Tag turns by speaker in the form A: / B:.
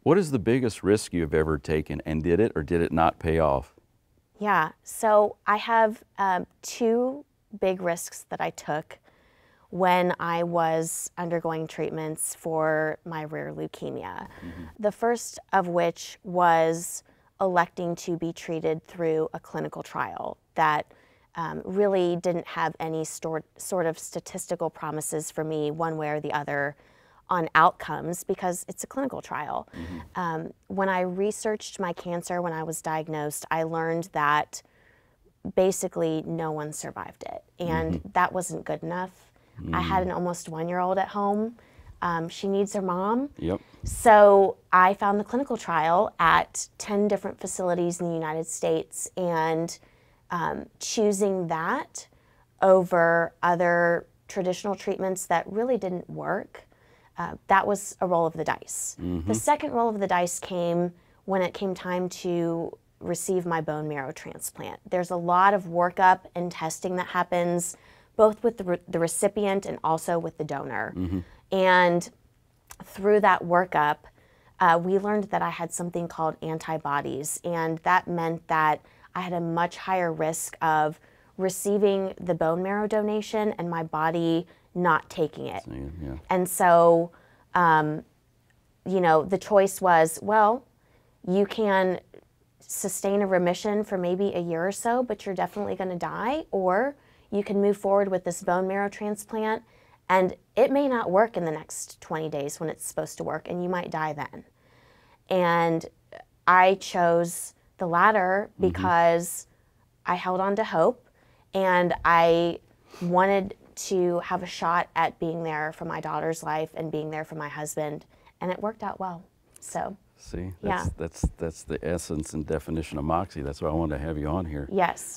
A: What is the biggest risk you've ever taken, and did it or did it not pay off?
B: Yeah, so I have two big risks that I took when I was undergoing treatments for my rare leukemia. The first of which was electing to be treated through a clinical trial that really didn't have any sort of statistical promises for me one way or the other on outcomes because it's a clinical trial. When I researched my cancer when I was diagnosed, I learned that basically no one survived it, and that wasn't good enough. I had an almost 1-year-old at home. She needs her mom.
A: Yep.
B: So I found the clinical trial at 10 different facilities in the United States, and choosing that over other traditional treatments that really didn't work, that was a roll of the dice. The second roll of the dice came when it came time to receive my bone marrow transplant. There's a lot of workup and testing that happens both with the recipient and also with the donor. And through that workup, we learned that I had something called antibodies, and that meant that I had a much higher risk of receiving the bone marrow donation and my body not taking it.
A: Yeah.
B: And so, you know, the choice was, well, you can sustain a remission for maybe a year or so, but you're definitely going to die, or you can move forward with this bone marrow transplant, and it may not work in the next 20 days when it's supposed to work, and you might die then. And I chose the latter because I held on to hope, and I wanted to have a shot at being there for my daughter's life and being there for my husband, and it worked out well. So,
A: See,
B: yeah.
A: that's the essence and definition of Moxie. That's why I wanted to have you on here.
B: Yes.